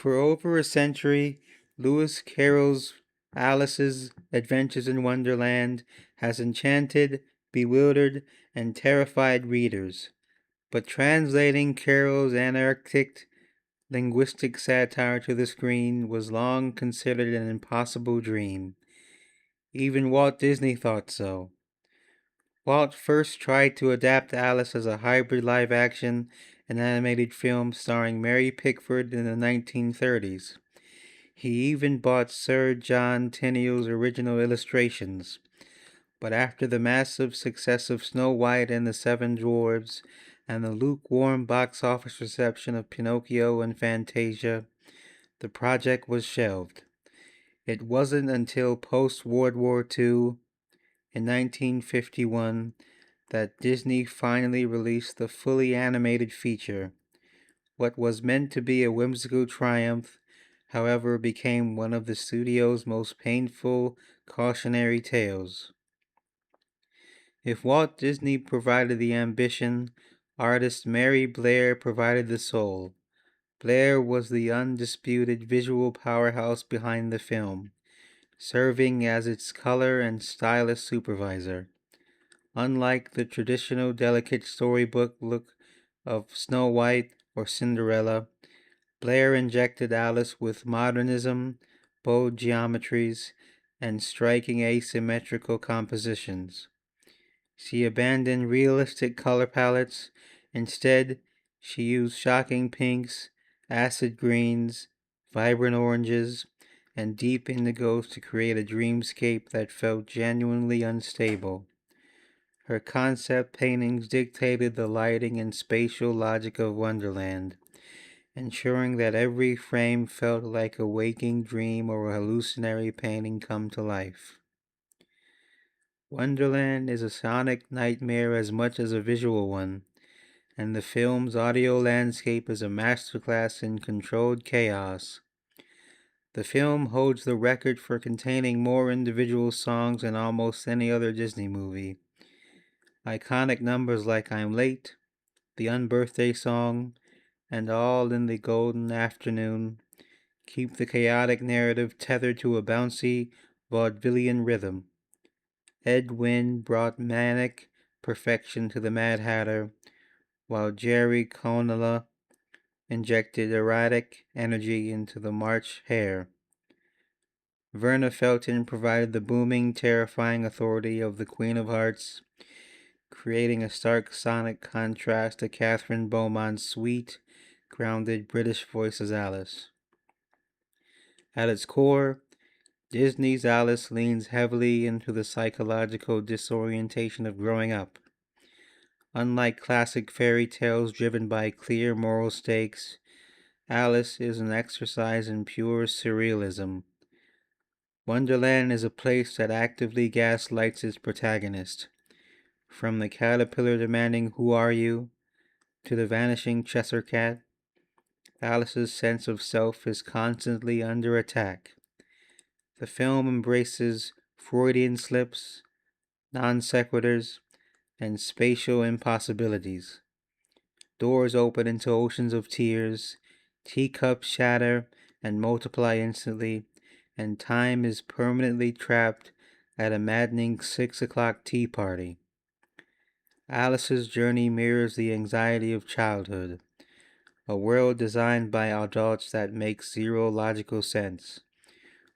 For over a century, Lewis Carroll's Alice's Adventures in Wonderland has enchanted, bewildered, and terrified readers. But translating Carroll's anarchic linguistic satire to the screen was long considered an impossible dream. Even Walt Disney thought so. Walt first tried to adapt Alice as a hybrid live action and animated film starring Mary Pickford in the 1930s. He even bought Sir John Tenniel's original illustrations. But after the massive success of Snow White and the Seven Dwarfs and the lukewarm box office reception of Pinocchio and Fantasia, the project was shelved. It wasn't until post-World War II, in 1951, that Disney finally released the fully animated feature. What was meant to be a whimsical triumph, however, became one of the studio's most painful cautionary tales. If Walt Disney provided the ambition, artist Mary Blair provided the soul. Blair was the undisputed visual powerhouse behind the film, serving as its color and stylist supervisor. Unlike the traditional delicate storybook look of Snow White or Cinderella, Blair injected Alice with modernism, bold geometries, and striking asymmetrical compositions. She abandoned realistic color palettes. Instead, she used shocking pinks, acid greens, vibrant oranges, and deep indigos to create a dreamscape that felt genuinely unstable. Her concept paintings dictated the lighting and spatial logic of Wonderland, ensuring that every frame felt like a waking dream or a hallucinatory painting come to life. Wonderland is a sonic nightmare as much as a visual one, and the film's audio landscape is a masterclass in controlled chaos. The film holds the record for containing more individual songs than almost any other Disney movie. Iconic numbers like I'm Late, the Unbirthday Song, and All in the Golden Afternoon keep the chaotic narrative tethered to a bouncy, vaudevillian rhythm. Ed Wynn brought manic perfection to the Mad Hatter, while Jerry Conella injected erratic energy into the March Hare. Verna Felton provided the booming, terrifying authority of the Queen of Hearts, creating a stark sonic contrast to Catherine Beaumont's sweet, grounded British voice as Alice. At its core, Disney's Alice leans heavily into the psychological disorientation of growing up. Unlike classic fairy tales driven by clear moral stakes, Alice is an exercise in pure surrealism. Wonderland is a place that actively gaslights its protagonist. From the caterpillar demanding, "Who are you?" to the vanishing Cheshire cat, Alice's sense of self is constantly under attack. The film embraces Freudian slips, non sequiturs, and spatial impossibilities. Doors open into oceans of tears, teacups shatter and multiply instantly, and time is permanently trapped at a maddening 6 o'clock tea party. Alice's journey mirrors the anxiety of childhood, a world designed by adults that makes zero logical sense,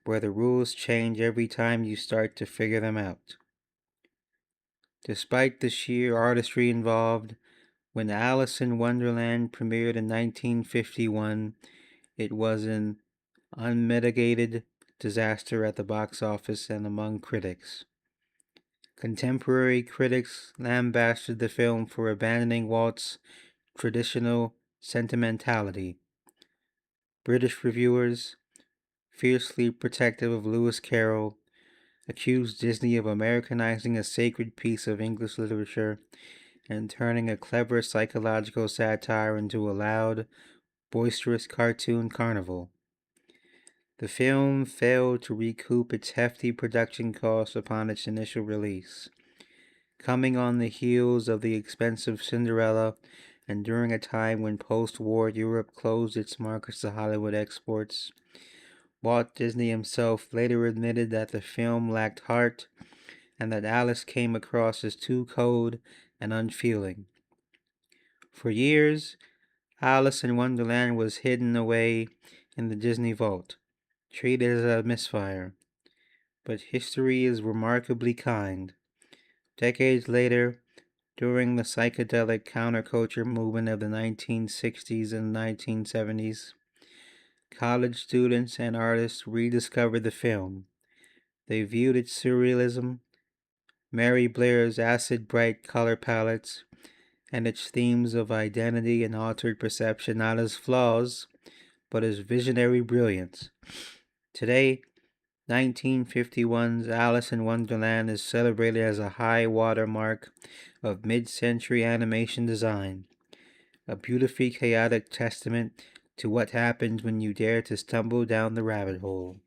where the rules change every time you start to figure them out. Despite the sheer artistry involved, when Alice in Wonderland premiered in 1951, it was an unmitigated disaster at the box office and among critics. Contemporary critics lambasted the film for abandoning Walt's traditional sentimentality. British reviewers, fiercely protective of Lewis Carroll, accused Disney of Americanizing a sacred piece of English literature and turning a clever psychological satire into a loud, boisterous cartoon carnival. The film failed to recoup its hefty production costs upon its initial release. Coming on the heels of the expensive Cinderella and during a time when post-war Europe closed its markets to Hollywood exports. Walt Disney himself later admitted that the film lacked heart and that Alice came across as too cold and unfeeling. For years, Alice in Wonderland was hidden away in the Disney vault, treated as a misfire. But history is remarkably kind. Decades later, during the psychedelic counterculture movement of the 1960s and 1970s, college students and artists rediscovered the film. They viewed its surrealism, Mary Blair's acid bright color palettes, and its themes of identity and altered perception not as flaws, but as visionary brilliance. Today, 1951's Alice in Wonderland is celebrated as a high watermark of mid-century animation design, a beautifully chaotic testament to what happens when you dare to stumble down the rabbit hole.